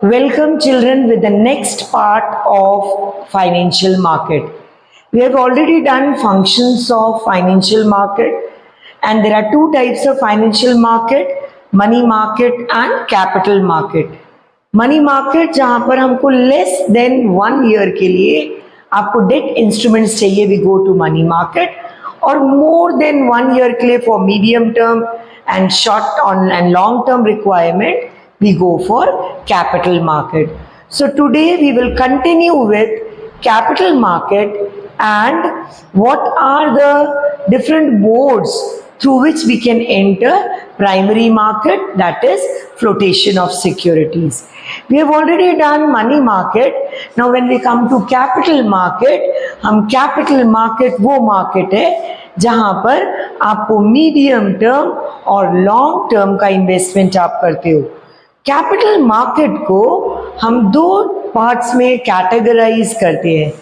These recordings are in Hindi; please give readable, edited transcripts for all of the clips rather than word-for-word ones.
Welcome children with the next part of financial market. We have already done functions of financial market and there are two types of financial market, money market and capital market. Money market जहाँ पर हमको less than 1 year के लिए आपको debt instruments चाहिए, we go to money market, और more than 1 year के लिए for medium term and short on and long term requirement we go for capital market. So today we will continue with capital market and what are the different modes through which we can enter primary market, that is flotation of securities. We have already done money market. Now when we come to capital market, हम capital market वो market है जहां पर आपको मीडियम टर्म और लॉन्ग टर्म का इन्वेस्टमेंट आप करते हो. कैपिटल मार्केट को हम दो पार्ट्स में कैटेगराइज करते हैं.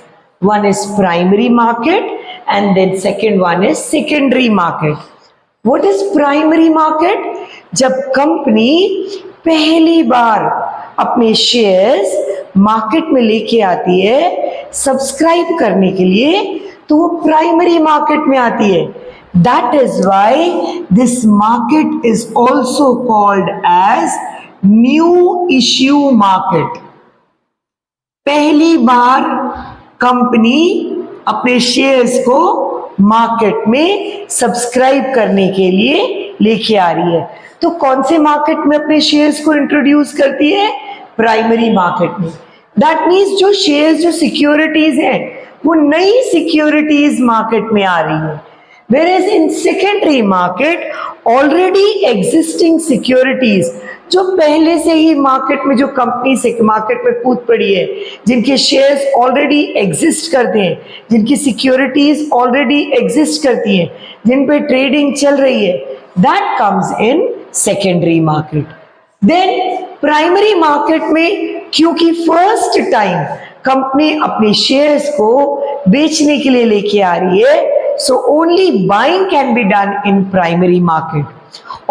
One is primary market and then second one is secondary market. What is primary market? जब कंपनी पहली बार अपने शेयर्स मार्केट में लेके आती है सब्सक्राइब करने के लिए, तो वो प्राइमरी मार्केट में आती है. That is why this market is also called as new issue market. पहली बार कंपनी अपने शेयर्स को मार्केट में सब्सक्राइब करने के लिए लेके आ रही है. तो कौन से मार्केट में अपने शेयर्स को इंट्रोड्यूस करती है? प्राइमरी मार्केट में. दैट मीन्स जो शेयर्स, जो सिक्योरिटीज हैं, वो नई सिक्योरिटीज मार्केट में आ रही है. Whereas in secondary market already existing securities जो पहले से ही मार्केट में जो कंपनी से मार्केट में कूद पड़ी है, जिनके शेयर्स ऑलरेडी एग्जिस्ट करते हैं, जिनकी सिक्योरिटीज ऑलरेडी एग्जिस्ट करती हैं, जिन पे ट्रेडिंग चल रही है, that comes in secondary market. Then primary market में क्योंकि फर्स्ट टाइम कंपनी अपने शेयर्स को बेचने के लिए लेके आ रही है, so only buying can be done in primary market.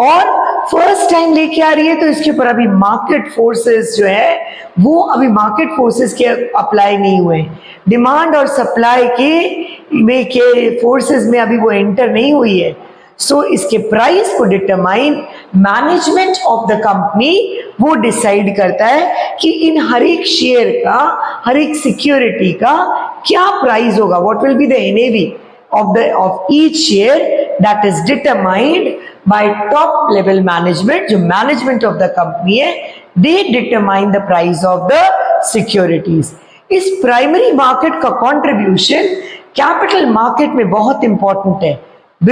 और फर्स्ट टाइम लेके आ रही है तो इसके ऊपर अभी मार्केट फोर्सेस जो है वो अभी मार्केट फोर्सेस के अप्लाई नहीं हुए. डिमांड और सप्लाई के फोर्सेस में अभी वो एंटर नहीं हुई है. सो इसके प्राइस को determine management of the company वो डिसाइड करता है कि इन हर एक शेयर का, हर एक सिक्योरिटी का क्या प्राइस होगा. What will be the NAV of each share, that is determined by top level management. जो management of the company है, they determine the price of the securities. इस primary market का contribution capital market में बहुत important है,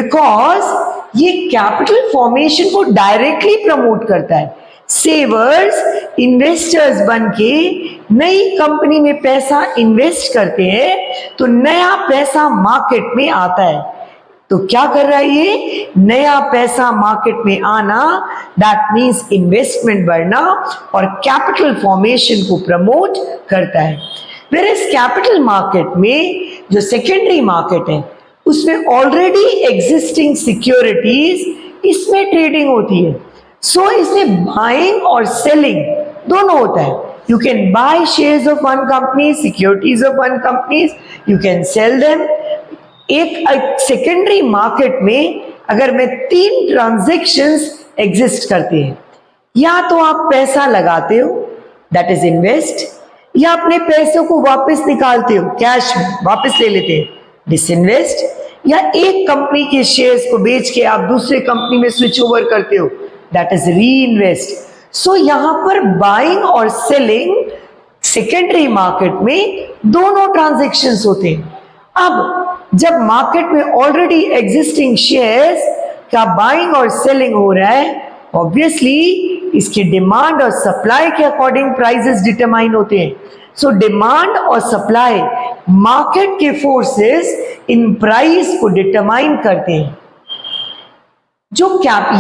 because ये capital formation को directly promote करता है. सेवर्स, इन्वेस्टर्स बन के नई कंपनी में पैसा इन्वेस्ट करते हैं तो नया पैसा मार्केट में आता है. तो क्या कर रहा है ये नया पैसा मार्केट में आना? दैट मीन्स इन्वेस्टमेंट बढ़ना और कैपिटल फॉर्मेशन को प्रमोट करता है. वेयरएज कैपिटल मार्केट में जो सेकेंडरी मार्केट है उसमें ऑलरेडी एग्जिस्टिंग सिक्योरिटीज, इसमें ट्रेडिंग होती है. सो इसमें बाइंग और सेलिंग दोनों होता है. You can by shares of one company, securities of one companies, you can sell them. एक सेकेंडरी मार्केट में अगर मैं 3 ट्रांजैक्शंस एग्जिस्ट करते हैं, या तो आप पैसा लगाते हो, दैट इज इन्वेस्ट, या अपने पैसों को वापस निकालते हो, कैश वापस ले लेते हैं, डिसइन्वेस्ट, या एक कंपनी के शेयर्स को बेच के आप दूसरे कंपनी में स्विच ओवर करते हो, that is reinvest. So यहां पर बाइंग और सेलिंग सेकेंडरी मार्केट में दोनों ट्रांजैक्शंस होते हैं. अब जब मार्केट में ऑलरेडी एग्जिस्टिंग शेयर्स का बाइंग और सेलिंग हो रहा है, ऑब्वियसली इसके डिमांड और सप्लाई के अकॉर्डिंग प्राइसेस डिटरमाइन होते हैं. सो डिमांड और सप्लाई, मार्केट के फोर्सेस इन प्राइस को डिटरमाइन करते हैं. जो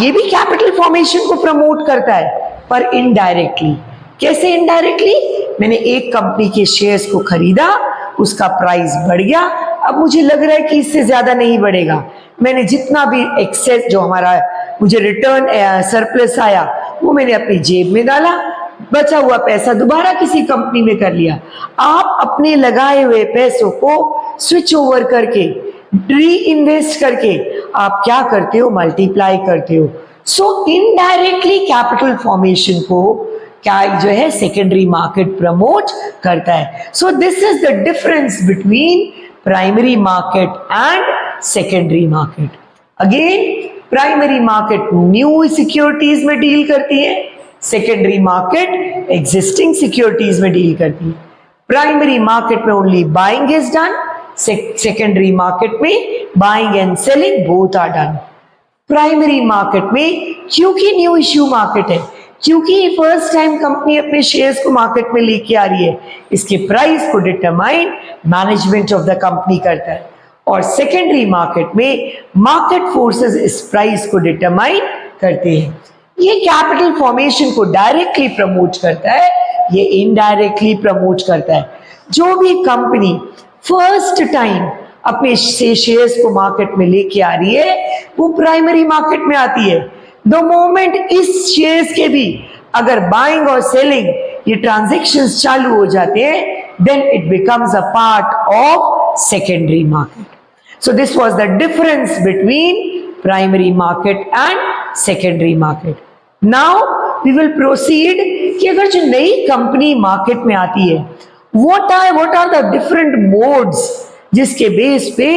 ये भी कैपिटल फॉर्मेशन को प्रमोट करता है, पर इनडायरेक्टली. कैसे इनडायरेक्टली? मैंने एक कंपनी के शेयर्स को खरीदा, उसका प्राइस बढ़ गया, अब मुझे लग रहा है कि इससे ज्यादा नहीं बढ़ेगा, मैंने जितना भी एक्सेस जो हमारा मुझे रिटर्न सरप्लस आया वो मैंने अपनी जेब में डाला, बचा हुआ पैसा दोबारा किसी कंपनी में कर लिया। आप अपने लगाए हुए पैसों को स्विच ओवर करके, री इन्वेस्ट करके आप क्या करते हो, मल्टीप्लाई करते हो। सो इनडायरेक्टली कैपिटल फॉर्मेशन को क्या जो है सेकेंडरी मार्केट प्रमोट करता है। So this is the difference between primary market and secondary market. Again primary market new securities में डील करती है, सेकेंडरी मार्केट एग्जिस्टिंग सिक्योरिटीज में डील करती है। प्राइमरी मार्केट में only buying is done, secondary market में buying and selling both are done. Primary market में क्योंकि न्यू इश्यू मार्केट है, क्योंकि फर्स्ट टाइम कंपनी अपने शेयर्स को मार्केट में लेके आ रही है, इसके प्राइस को determine management of the company करता है। और सेकेंडरी मार्केट में मार्केट फोर्सेस इस प्राइस को डिटरमाइन करते हैं। ये कैपिटल फॉर्मेशन को डायरेक्टली प्रमोट करता है, ये इनडायरेक्टली प्रमोट करता है। जो भी कंपनी फर्स्ट टाइम अपने शेयर्स को मार्केट में लेके आ रही है वो प्राइमरी मार्केट में आती है। द मोमेंट इस शेयर्स के भी अगर बाइंग और सेलिंग ये ट्रांजैक्शंस चालू हो जाते हैं, then it becomes a part of secondary market. So this was the difference between primary market and secondary market. Now we will proceed कि अगर जो नई कंपनी मार्केट में आती है, what are the different modes जिसके बेस पे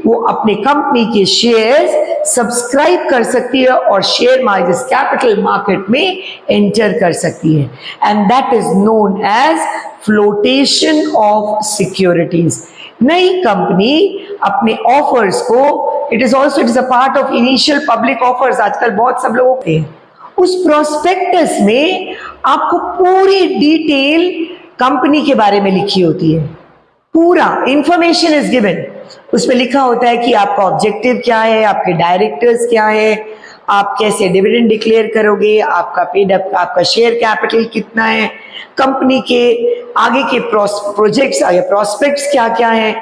वो अपने कंपनी के शेयर्स सब्सक्राइब कर सकती है और शेयर मार्केट कैपिटल मार्केट में एंटर कर सकती है, and that is known as flotation of securities. नई कंपनी अपने ऑफर्स को, it is a part of initial public offers, आजकल बहुत सब लोग होते हैं, उस प्रोस्पेक्टस में आपको पूरी डिटेल कंपनी के बारे में लिखी होती है, पूरा इंफॉर्मेशन इज गिवन। उसमें लिखा होता है कि आपका ऑब्जेक्टिव क्या है, आपके डायरेक्टर्स क्या है, आप कैसे डिविडेंड डिक्लेयर करोगे, आपका पेड अप, आपका शेयर कैपिटल कितना है, कंपनी के आगे के प्रोजेक्ट्स या प्रोस्पेक्ट्स क्या क्या है।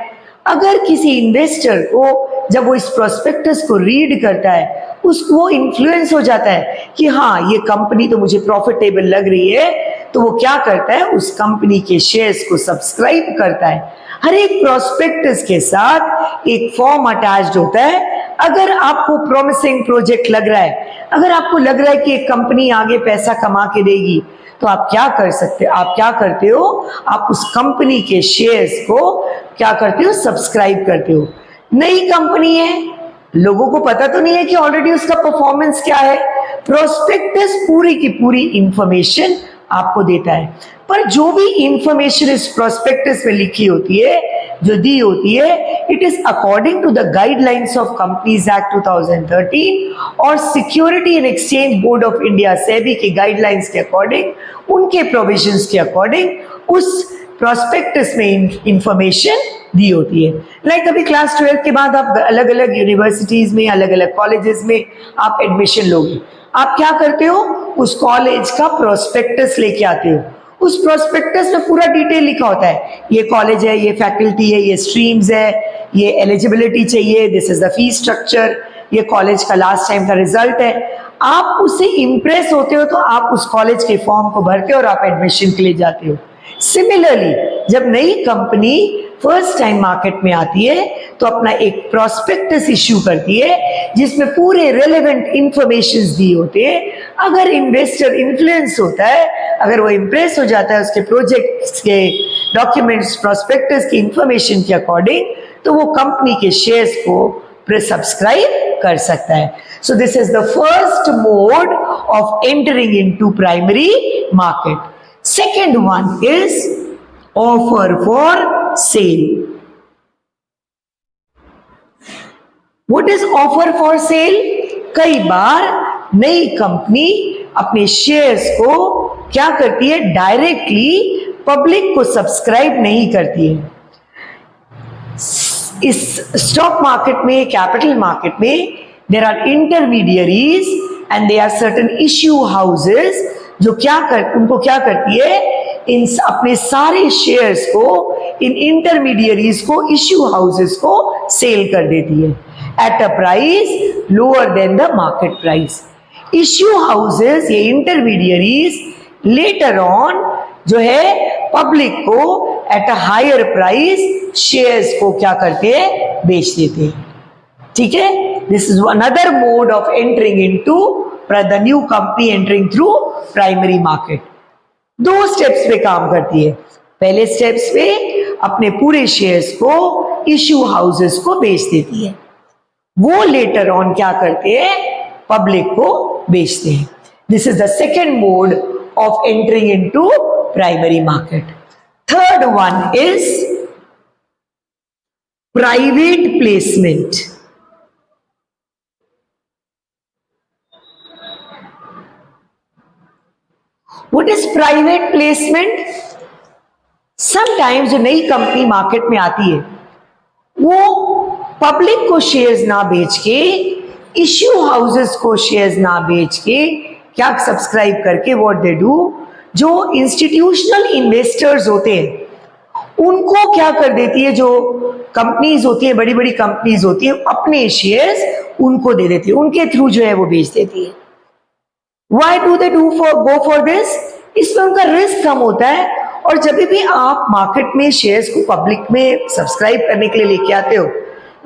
अगर किसी इन्वेस्टर को जब वो इस प्रोस्पेक्टस को रीड करता है, उसको इन्फ्लुएंस हो जाता है कि हाँ ये कंपनी तो मुझे प्रॉफिटेबल लग रही है, तो वो क्या करता है, उस कंपनी के शेयर्स को सब्सक्राइब करता है। हर एक प्रोस्पेक्टस के साथ एक फॉर्म अटैच्ड होता है। अगर आपको प्रॉमिसिंग प्रोजेक्ट लग रहा है, अगर आपको लग रहा है कि एक कंपनी आगे पैसा कमा के देगी, तो आप क्या कर सकते, आप क्या करते हो, आप उस कंपनी के शेयर्स को क्या करते हो, सब्सक्राइब करते हो। नई कंपनी है, लोगों को पता तो नहीं है कि ऑलरेडी उसका परफॉर्मेंस क्या है, प्रोस्पेक्टस पूरी की पूरी इंफॉर्मेशन आपको देता है। पर जो भी इंफॉर्मेशन इस प्रोस्पेक्टस में लिखी होती है, जो दी होती है, it is according to the guidelines of companies act 2013 और security and exchange board of India SEBI के गाइडलाइंस के अकॉर्डिंग, उनके प्रोविजंस के अकॉर्डिंग उस प्रोस्पेक्टस में इंफॉर्मेशन दी होती है। लाइक अभी क्लास 12 के बाद आप अलग अलग यूनिवर्सिटीज में, अलग अलग कॉलेजेस में आप एडमिशन लोगे, आप क्या करते हो, उस कॉलेज का प्रोस्पेक्टस लेके आते हो। उस प्रोस्पेक्टस में पूरा डिटेल लिखा होता है, ये कॉलेज है, ये फैकल्टी है, ये स्ट्रीम्स है, ये एलिजिबिलिटी चाहिए, this is the fees structure, ये कॉलेज का लास्ट टाइम का रिजल्ट है। आप उससे इंप्रेस होते हो तो आप उस कॉलेज के फॉर्म को भरते हो और आप एडमिशन के लिए जाते हो। सिमिलरली जब नई कंपनी फर्स्ट टाइम मार्केट में आती है तो अपना एक प्रोस्पेक्टस इश्यू करती है जिसमें पूरे रेलेवेंट इंफॉर्मेशंस दी होते हैं। अगर इन्वेस्टर इन्फ्लुएंस होता है, अगर वो इंप्रेस हो जाता है उसके प्रोजेक्ट्स के डॉक्यूमेंट्स, प्रोस्पेक्टस की इंफॉर्मेशन के अकॉर्डिंग, तो वो कंपनी के शेयर्स को सब्सक्राइब कर सकता है। So this is the first mode of entering into primary market. Second one is offer for sale. What is offer for sale? कई बार नई कंपनी अपने शेयर्स को क्या करती है, डायरेक्टली पब्लिक को सब्सक्राइब नहीं करती है। इस स्टॉक मार्केट में, कैपिटल मार्केट में there are intermediaries and there are certain issue houses जो उनको क्या करती है, इन अपने सारे शेयर्स को इन इंटरमीडियरीज को, इश्यू हाउसेस को सेल कर देती है at a price lower than the market price. Issue houses, ये इंटरमीडियरीज, लेटर ऑन जो है पब्लिक को at a higher price shares को क्या करते हैं, बेच देते हैं। ठीक है, this is another mode of entering into the new company entering through primary market. दो स्टेप्स पे काम करती है। पहले स्टेप्स पे अपने पूरे शेयर्स को इश्यू हाउसेस को बेच देती है, वो लेटर ऑन क्या करते हैं, पब्लिक को बेचते हैं। This is the second mode of entering into primary market. Third one is private placement. What is private placement? Sometimes जो नई कंपनी मार्केट में आती है वो पब्लिक को शेयर्स ना बेच के, इश्यू हाउसेस को शेयर्स ना बेच के, क्या सब्सक्राइब करके व्हाट दे डू, जो इंस्टीट्यूशनल इन्वेस्टर्स होते हैं उनको क्या कर देती है, जो कंपनीज होती है, बड़ी बड़ी कंपनीज होती है, अपने शेयर्स उनको दे देती है, उनके थ्रू जो है वो बेच देती है। Why do they go for this? इसमें उनका रिस्क कम होता है, और जब भी आप मार्केट में शेयर्स को पब्लिक में सब्सक्राइब करने के लिए लेके आते हो,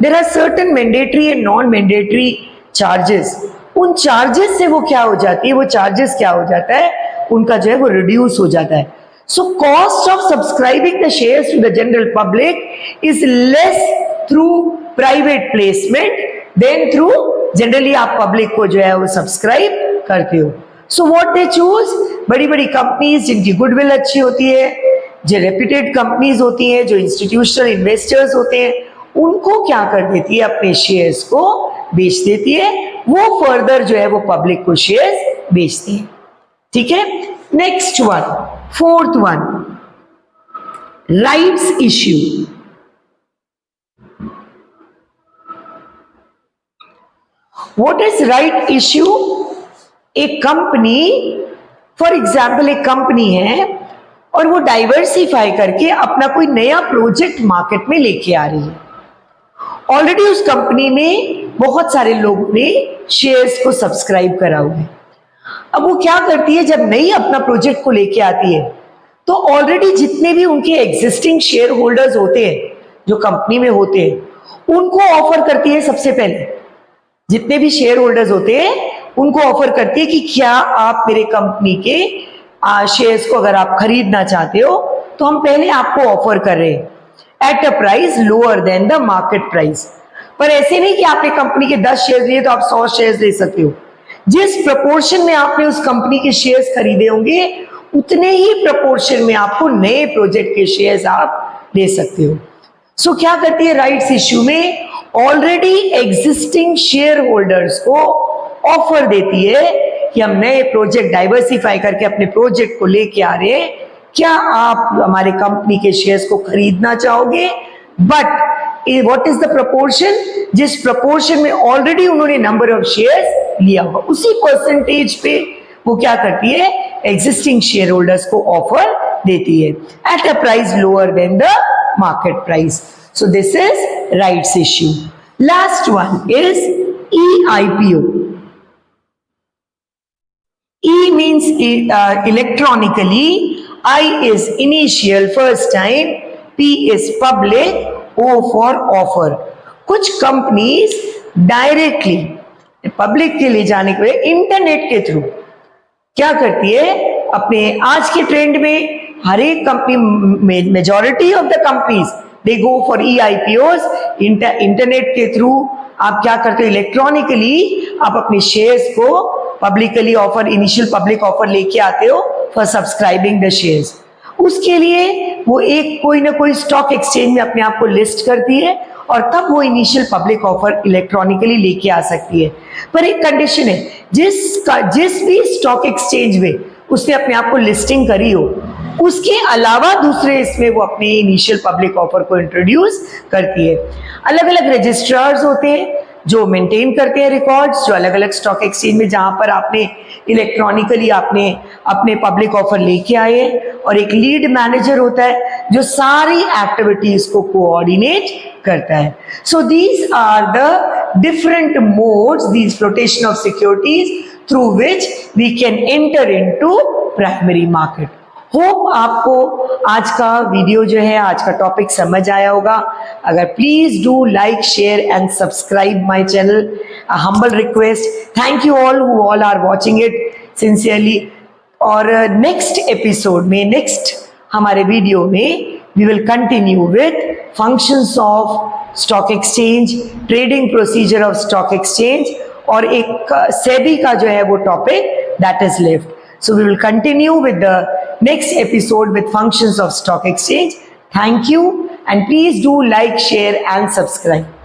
there are certain mandatory and non mandatory charges. उन चार्जेस से वो क्या हो जाती है, वो चार्जेस क्या हो जाता है, उनका जो है वो रिड्यूस हो जाता है। So cost of subscribing the shares to the general public is less through private placement than through generally आप पब्लिक को जो है वो सब्सक्राइब करते हो। सो व्हाट दे चूज, बड़ी बड़ी कंपनीज जिनकी गुडविल अच्छी होती है, जो रेप्यूटेड कंपनीज होती हैं, जो इंस्टीट्यूशनल इन्वेस्टर्स होते हैं, उनको क्या कर देती है, अपने शेयर्स को बेच देती है, वो फर्दर जो है वो पब्लिक को शेयर्स बेचती है। ठीक है, next one, fourth one, rights issue. What is right issue? एक कंपनी, फॉर एग्जाम्पल एक कंपनी है और वो डाइवर्सिफाई करके अपना कोई नया प्रोजेक्ट मार्केट में लेके आ रही है। ऑलरेडी उस कंपनी में बहुत सारे लोगों ने शेयर्स को सब्सक्राइब करा हुआ है। अब वो क्या करती है, जब नई अपना प्रोजेक्ट को लेके आती है तो ऑलरेडी जितने भी उनके एग्जिस्टिंग शेयर होल्डर्स होते हैं जो कंपनी में होते हैं, उनको ऑफर करती है। सबसे पहले जितने भी शेयर होल्डर्स होते हैं उनको ऑफर करती है कि क्या आप मेरे कंपनी के शेयर्स को अगर आप खरीदना चाहते हो तो हम पहले आपको ऑफर कर रहे हैं eight a price lower than the market price. पर ऐसे नहीं कि आपने कंपनी के 10 शेयर लिए तो आप 100 शेयर्स ले सकते हो। जिस प्रपोर्शन में आपने उस कंपनी के शेयर्स खरीदे होंगे उतने ही प्रपोर्शन में आपको नए प्रोजेक्ट के शेयर्स आप ले सकते हो। सो क्या करती है राइट्स इश्यू में, ऑलरेडी एग्जिस्टिंग शेयर होल्डर्स को ऑफर देती है कि हम नए प्रोजेक्ट डाइवर्सिफाई करके अपने प्रोजेक्ट को लेके आ रहे हैं, क्या आप हमारे कंपनी के शेयर्स को खरीदना चाहोगे? But what is the proportion, जिस प्रपोर्शन में ऑलरेडी उन्होंने नंबर ऑफ शेयर्स लिया हुआ उसी परसेंटेज पे वो क्या करती है, एग्जिस्टिंग शेयर होल्डर्स को ऑफर देती है at a price lower than the market price. So this is rights issue. Last one is EIPO. E means electronically, I is initial first time, P is public, O for offer. कुछ कंपनीज डायरेक्टली पब्लिक के लिए जाने के लिए इंटरनेट के थ्रू क्या करती है, अपने आज के ट्रेंड में हर एक company, majority of the companies they go for EIPOs। Internet के थ्रू आप क्या करते हो, इलेक्ट्रॉनिकली आप अपने शेयर्स को publicly offer, initial public offer लेके आते हो फॉर सब्सक्राइबिंग द शेयर्स। उसके लिए वो एक कोई ना कोई स्टॉक एक्सचेंज में अपने आप को लिस्ट करती है और तब वो इनिशियल पब्लिक ऑफर इलेक्ट्रॉनिकली लेके आ सकती है। पर एक कंडीशन है, जिस भी स्टॉक एक्सचेंज में उसने अपने आप को लिस्टिंग करी हो उसके अलावा दूसरे इसमें वो अपने इनिशियल पब्लिक ऑफर को इंट्रोड्यूस करती है। अलग अलग रजिस्ट्रार्स होते हैं जो मेंटेन करते हैं रिकॉर्ड्स, जो अलग अलग स्टॉक एक्सचेंज में जहां पर आपने इलेक्ट्रॉनिकली आपने अपने पब्लिक ऑफर लेके आए, और एक लीड मैनेजर होता है जो सारी एक्टिविटीज को कोऑर्डिनेट करता है। So these are the different modes, these flotation of securities through which we can enter into primary market. Hope आपको आज का वीडियो जो है, आज का टॉपिक समझ आया होगा. अगर please do like, share and subscribe my channel. A humble request. Thank you all who all are watching it sincerely. और नेक्स्ट एपिसोड में, नेक्स्ट हमारे वीडियो में we will continue with functions of stock exchange, trading procedure of stock exchange, और एक SEBI का जो है वो topic that is left. So we will continue with the next episode with functions of stock exchange. Thank you and please do like, share and subscribe.